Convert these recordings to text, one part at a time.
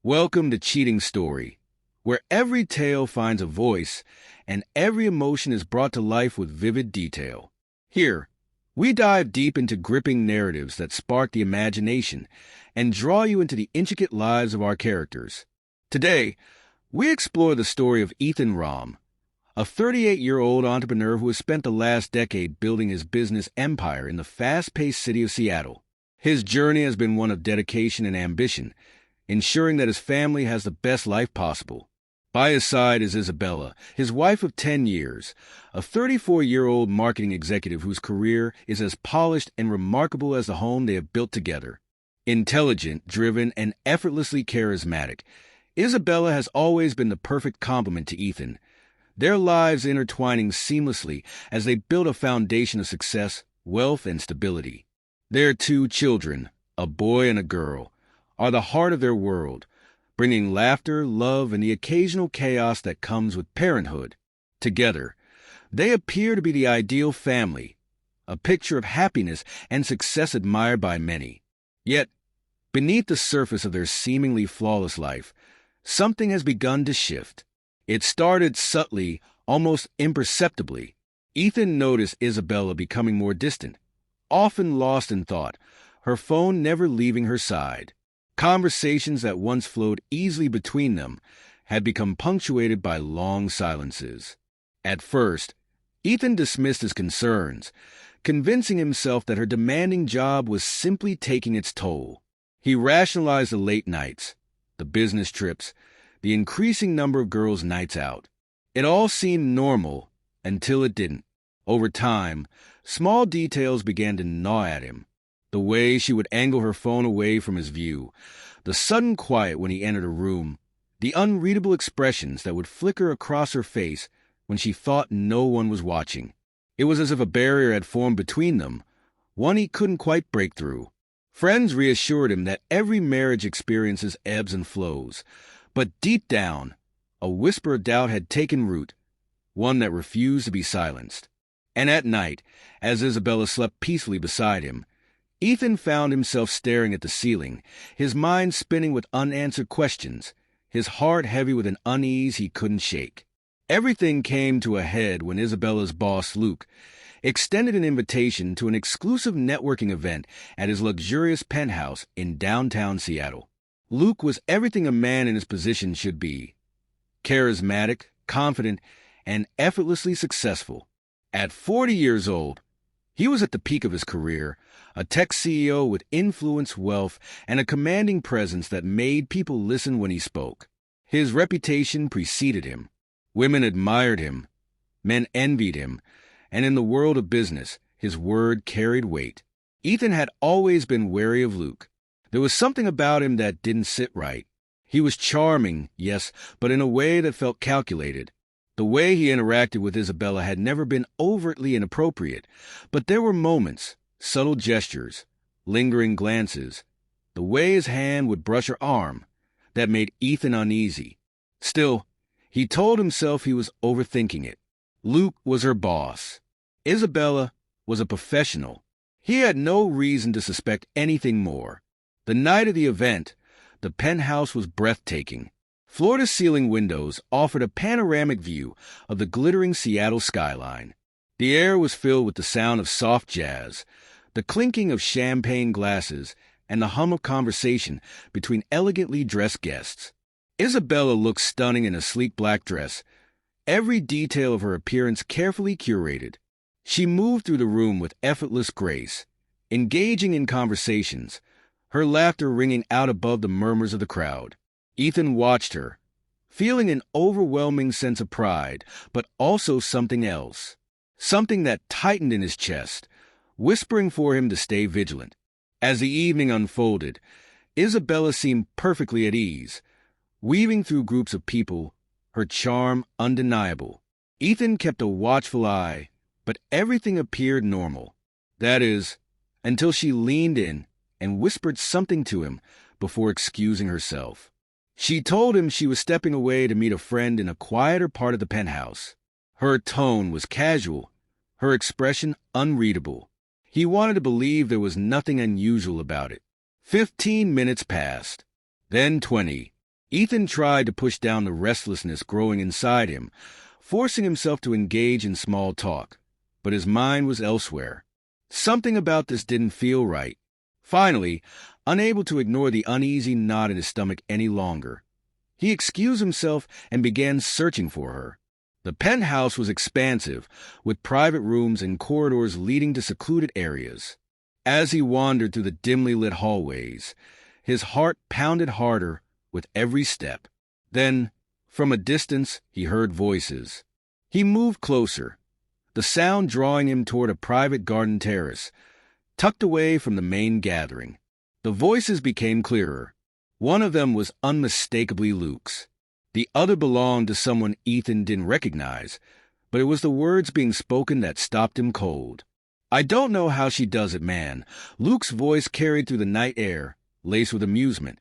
Welcome to Cheating Story, where every tale finds a voice and every emotion is brought to life with vivid detail. Here, we dive deep into gripping narratives that spark the imagination and draw you into the intricate lives of our characters. Today, we explore the story of Ethan Rom, a 38-year-old entrepreneur who has spent the last decade building his business empire in the fast-paced city of Seattle. His journey has been one of dedication and ambition, ensuring that his family has the best life possible. By his side is Isabella, his wife of 10 years, a 34-year-old marketing executive whose career is as polished and remarkable as the home they have built together. Intelligent, driven, and effortlessly charismatic, Isabella has always been the perfect complement to Ethan, their lives intertwining seamlessly as they build a foundation of success, wealth, and stability. Their two children, a boy and a girl, are the heart of their world, bringing laughter, love, and the occasional chaos that comes with parenthood. Together, they appear to be the ideal family, a picture of happiness and success admired by many. Yet, beneath the surface of their seemingly flawless life, something has begun to shift. It started subtly, almost imperceptibly. Ethan noticed Isabella becoming more distant, often lost in thought, her phone never leaving her side. Conversations that once flowed easily between them had become punctuated by long silences. At first, Ethan dismissed his concerns, convincing himself that her demanding job was simply taking its toll. He rationalized the late nights, the business trips, the increasing number of girls' nights out. It all seemed normal until it didn't. Over time, small details began to gnaw at him. The way she would angle her phone away from his view, the sudden quiet when he entered a room, the unreadable expressions that would flicker across her face when she thought no one was watching. It was as if a barrier had formed between them, one he couldn't quite break through. Friends reassured him that every marriage experiences ebbs and flows, but deep down, a whisper of doubt had taken root, one that refused to be silenced. And at night, as Isabella slept peacefully beside him, Ethan found himself staring at the ceiling, his mind spinning with unanswered questions, his heart heavy with an unease he couldn't shake. Everything came to a head when Isabella's boss, Luke, extended an invitation to an exclusive networking event at his luxurious penthouse in downtown Seattle. Luke was everything a man in his position should be: charismatic, confident, and effortlessly successful. At 40 years old, he was at the peak of his career, a tech CEO with influence, wealth, and a commanding presence that made people listen when he spoke. His reputation preceded him. Women admired him. Men envied him. And in the world of business, his word carried weight. Ethan had always been wary of Luke. There was something about him that didn't sit right. He was charming, yes, but in a way that felt calculated. The way he interacted with Isabella had never been overtly inappropriate, but there were moments, subtle gestures, lingering glances, the way his hand would brush her arm, that made Ethan uneasy. Still, he told himself he was overthinking it. Luke was her boss. Isabella was a professional. He had no reason to suspect anything more. The night of the event, the penthouse was breathtaking. Floor-to-ceiling windows offered a panoramic view of the glittering Seattle skyline. The air was filled with the sound of soft jazz, the clinking of champagne glasses, and the hum of conversation between elegantly dressed guests. Isabella looked stunning in a sleek black dress, every detail of her appearance carefully curated. She moved through the room with effortless grace, engaging in conversations, her laughter ringing out above the murmurs of the crowd. Ethan watched her, feeling an overwhelming sense of pride, but also something else, something that tightened in his chest, whispering for him to stay vigilant. As the evening unfolded, Isabella seemed perfectly at ease, weaving through groups of people, her charm undeniable. Ethan kept a watchful eye, but everything appeared normal. That is, until she leaned in and whispered something to him before excusing herself. She told him she was stepping away to meet a friend in a quieter part of the penthouse. Her tone was casual, her expression unreadable. He wanted to believe there was nothing unusual about it. 15 minutes passed, then 20. Ethan tried to push down the restlessness growing inside him, forcing himself to engage in small talk, but his mind was elsewhere. Something about this didn't feel right. Finally, unable to ignore the uneasy knot in his stomach any longer, he excused himself and began searching for her. The penthouse was expansive, with private rooms and corridors leading to secluded areas. As he wandered through the dimly lit hallways, his heart pounded harder with every step. Then, from a distance, he heard voices. He moved closer, the sound drawing him toward a private garden terrace, tucked away from the main gathering. The voices became clearer. One of them was unmistakably Luke's. The other belonged to someone Ethan didn't recognize, but it was the words being spoken that stopped him cold. "I don't know how she does it, man." Luke's voice carried through the night air, laced with amusement.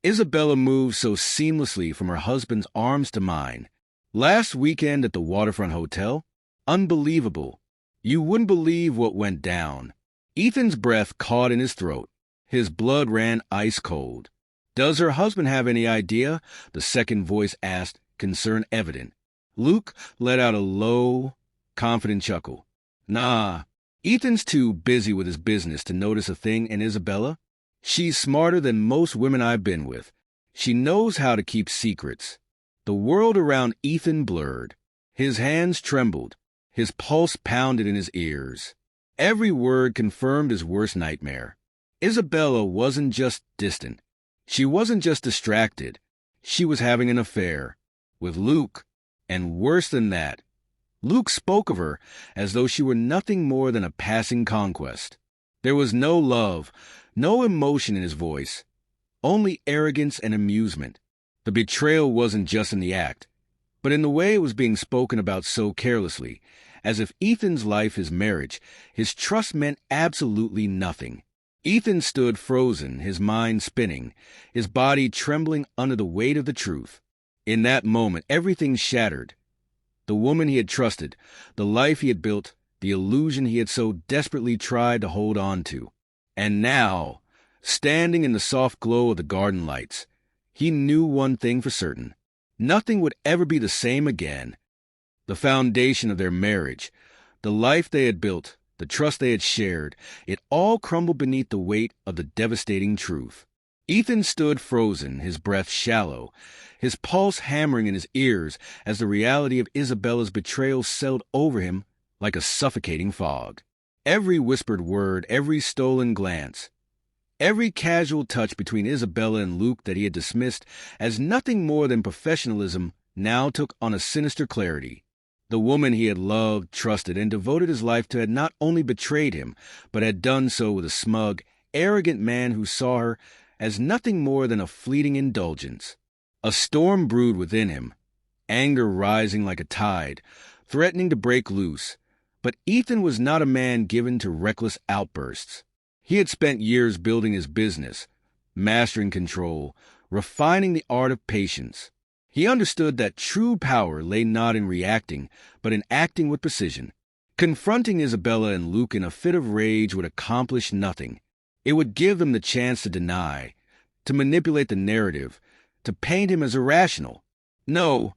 Isabella moved so seamlessly from her husband's arms to mine. "Last weekend at the waterfront hotel? Unbelievable. You wouldn't believe what went down." Ethan's breath caught in his throat. His blood ran ice cold. "Does her husband have any idea?" the second voice asked, concern evident. Luke let out a low, confident chuckle. "Nah, Ethan's too busy with his business to notice a thing in Isabella. She's smarter than most women I've been with. She knows how to keep secrets." The world around Ethan blurred. His hands trembled. His pulse pounded in his ears. Every word confirmed his worst nightmare. Isabella wasn't just distant. She wasn't just distracted. She was having an affair with Luke, and worse than that, Luke spoke of her as though she were nothing more than a passing conquest. There was no love, no emotion in his voice, only arrogance and amusement. The betrayal wasn't just in the act, but in the way it was being spoken about so carelessly, as if Ethan's life, his marriage, his trust meant absolutely nothing. Ethan stood frozen, his mind spinning, his body trembling under the weight of the truth. In that moment, everything shattered. The woman he had trusted, the life he had built, the illusion he had so desperately tried to hold on to. And now, standing in the soft glow of the garden lights, he knew one thing for certain. Nothing would ever be the same again. The foundation of their marriage, the life they had built, the trust they had shared, it all crumbled beneath the weight of the devastating truth. Ethan stood frozen, his breath shallow, his pulse hammering in his ears as the reality of Isabella's betrayal settled over him like a suffocating fog. Every whispered word, every stolen glance, every casual touch between Isabella and Luke that he had dismissed as nothing more than professionalism now took on a sinister clarity. The woman he had loved, trusted, and devoted his life to had not only betrayed him, but had done so with a smug, arrogant man who saw her as nothing more than a fleeting indulgence. A storm brewed within him, anger rising like a tide, threatening to break loose. But Ethan was not a man given to reckless outbursts. He had spent years building his business, mastering control, refining the art of patience. He understood that true power lay not in reacting, but in acting with precision. Confronting Isabella and Luke in a fit of rage would accomplish nothing. It would give them the chance to deny, to manipulate the narrative, to paint him as irrational. No,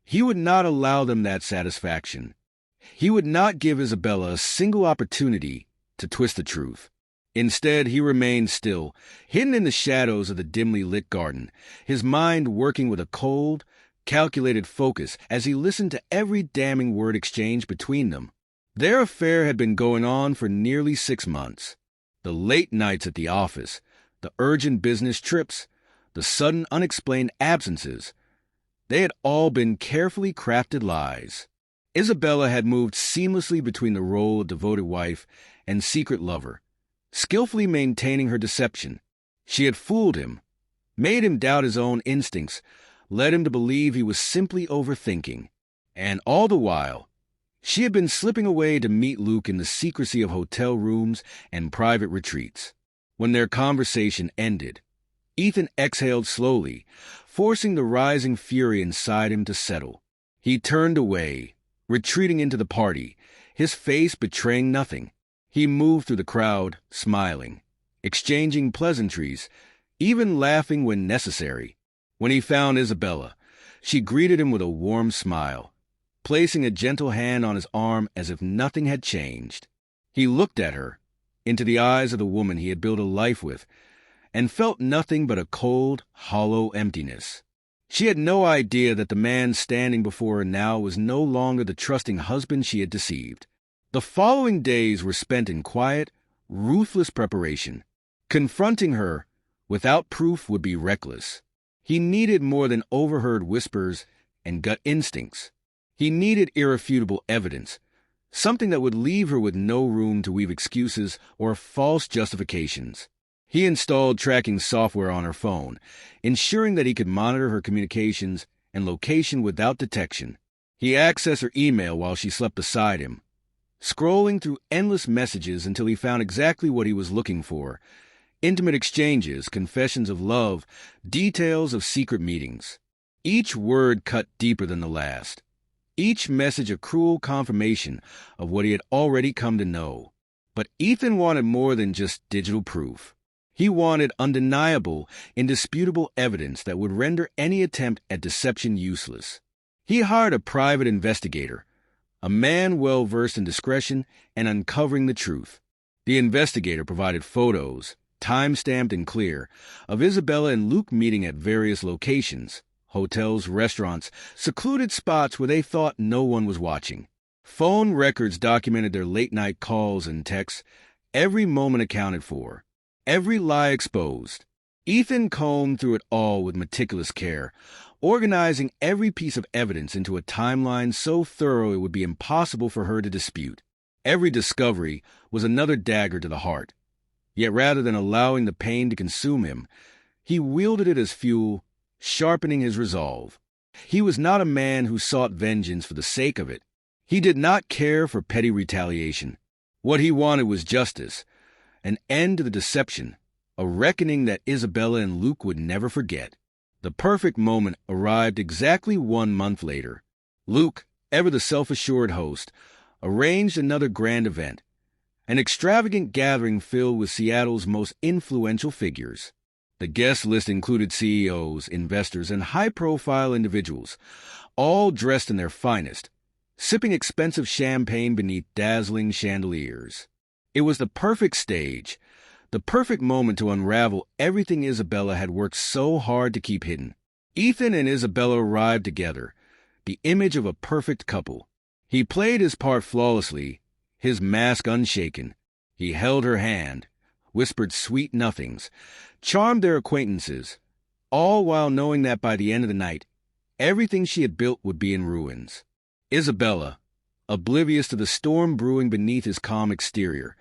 he would not allow them that satisfaction. He would not give Isabella a single opportunity to twist the truth. Instead, he remained still, hidden in the shadows of the dimly lit garden, his mind working with a cold, calculated focus as he listened to every damning word exchanged between them. Their affair had been going on for nearly 6 months. The late nights at the office, the urgent business trips, the sudden unexplained absences, they had all been carefully crafted lies. Isabella had moved seamlessly between the role of devoted wife and secret lover, skillfully maintaining her deception. She had fooled him, made him doubt his own instincts, led him to believe he was simply overthinking. And all the while, she had been slipping away to meet Luke in the secrecy of hotel rooms and private retreats. When their conversation ended, Ethan exhaled slowly, forcing the rising fury inside him to settle. He turned away, retreating into the party, his face betraying nothing. He moved through the crowd, smiling, exchanging pleasantries, even laughing when necessary. When he found Isabella, she greeted him with a warm smile, placing a gentle hand on his arm as if nothing had changed. He looked at her, into the eyes of the woman he had built a life with, and felt nothing but a cold, hollow emptiness. She had no idea that the man standing before her now was no longer the trusting husband she had deceived. The following days were spent in quiet, ruthless preparation. Confronting her without proof would be reckless. He needed more than overheard whispers and gut instincts. He needed irrefutable evidence, something that would leave her with no room to weave excuses or false justifications. He installed tracking software on her phone, ensuring that he could monitor her communications and location without detection. He accessed her email while she slept beside him, scrolling through endless messages until he found exactly what he was looking for: intimate exchanges, confessions of love, details of secret meetings. Each word cut deeper than the last. Each message a cruel confirmation of what he had already come to know. But Ethan wanted more than just digital proof. He wanted undeniable, indisputable evidence that would render any attempt at deception useless. He hired a private investigator, a man well-versed in discretion and uncovering the truth. The investigator provided photos, time-stamped and clear, of Isabella and Luke meeting at various locations: hotels, restaurants, secluded spots where they thought no one was watching. Phone records documented their late-night calls and texts, every moment accounted for, every lie exposed. Ethan combed through it all with meticulous care, organizing every piece of evidence into a timeline so thorough it would be impossible for her to dispute. Every discovery was another dagger to the heart. Yet rather than allowing the pain to consume him, he wielded it as fuel, sharpening his resolve. He was not a man who sought vengeance for the sake of it. He did not care for petty retaliation. What he wanted was justice, an end to the deception, a reckoning that Isabella and Luke would never forget. The perfect moment arrived exactly 1 month later. Luke, ever the self-assured host, arranged another grand event, an extravagant gathering filled with Seattle's most influential figures. The guest list included CEOs, investors, and high-profile individuals, all dressed in their finest, sipping expensive champagne beneath dazzling chandeliers. It was the perfect stage, the perfect moment to unravel everything Isabella had worked so hard to keep hidden. Ethan and Isabella arrived together, the image of a perfect couple. He played his part flawlessly, his mask unshaken. He held her hand, whispered sweet nothings, charmed their acquaintances, all while knowing that by the end of the night, everything she had built would be in ruins. Isabella, oblivious to the storm brewing beneath his calm exterior,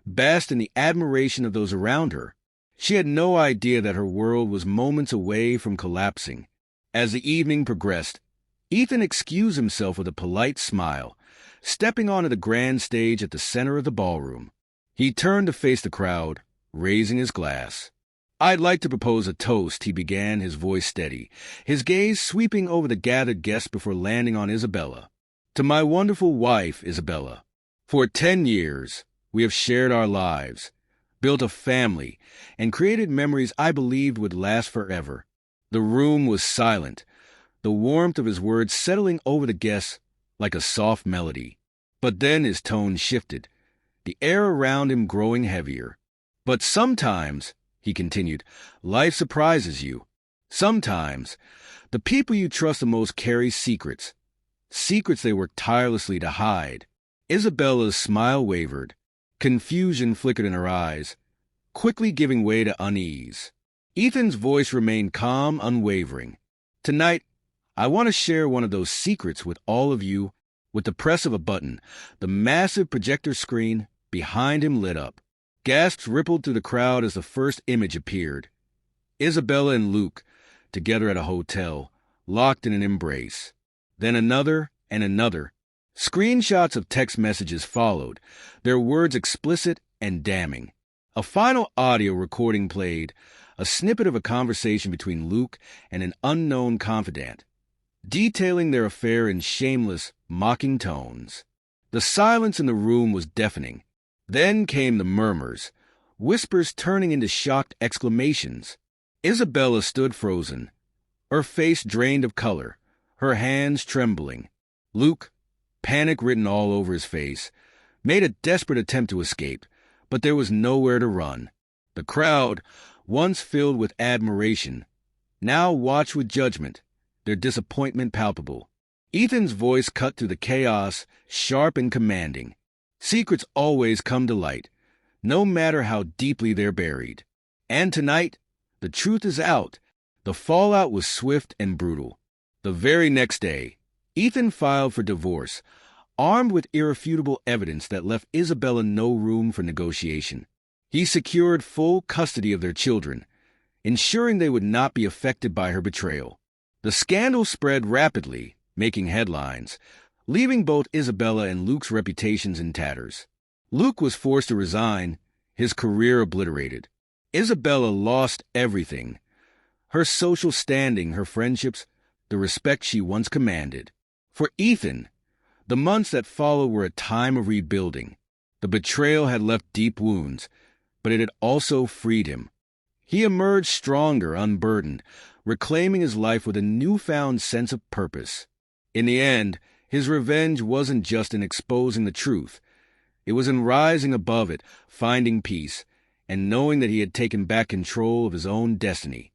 basked in the admiration of those around her. She had no idea that her world was moments away from collapsing. As the evening progressed, Ethan excused himself with a polite smile, stepping onto the grand stage at the center of the ballroom. He turned to face the crowd, raising his glass. "I'd like to propose a toast," he began, his voice steady, his gaze sweeping over the gathered guests before landing on Isabella. "To my wonderful wife, Isabella. For 10 years, we have shared our lives, built a family, and created memories I believed would last forever." The room was silent, the warmth of his words settling over the guests like a soft melody. But then his tone shifted, the air around him growing heavier. "But sometimes," he continued, "life surprises you. Sometimes, the people you trust the most carry secrets they work tirelessly to hide." Isabella's smile wavered. Confusion flickered in her eyes, quickly giving way to unease. Ethan's voice remained calm, unwavering. "Tonight, I want to share one of those secrets with all of you." With the press of a button, the massive projector screen behind him lit up. Gasps rippled through the crowd as the first image appeared. Isabella and Luke, together at a hotel, locked in an embrace. Then another and another. Screenshots of text messages followed, their words explicit and damning. A final audio recording played, a snippet of a conversation between Luke and an unknown confidant, detailing their affair in shameless, mocking tones. The silence in the room was deafening. Then came the murmurs, whispers turning into shocked exclamations. Isabella stood frozen, her face drained of color, her hands trembling. Luke, panic written all over his face, made a desperate attempt to escape, but there was nowhere to run. The crowd, once filled with admiration, now watched with judgment, their disappointment palpable. Ethan's voice cut through the chaos, sharp and commanding. Secrets always come to light, no matter how deeply they're buried. And tonight, the truth is out. The fallout was swift and brutal. The very next day, Ethan filed for divorce, armed with irrefutable evidence that left Isabella no room for negotiation. He secured full custody of their children, ensuring they would not be affected by her betrayal. The scandal spread rapidly, making headlines, leaving both Isabella and Luke's reputations in tatters. Luke was forced to resign, his career obliterated. Isabella lost everything: her social standing, her friendships, the respect she once commanded. For Ethan, the months that followed were a time of rebuilding. The betrayal had left deep wounds, but it had also freed him. He emerged stronger, unburdened, reclaiming his life with a newfound sense of purpose. In the end, his revenge wasn't just in exposing the truth. It was in rising above it, finding peace, and knowing that he had taken back control of his own destiny.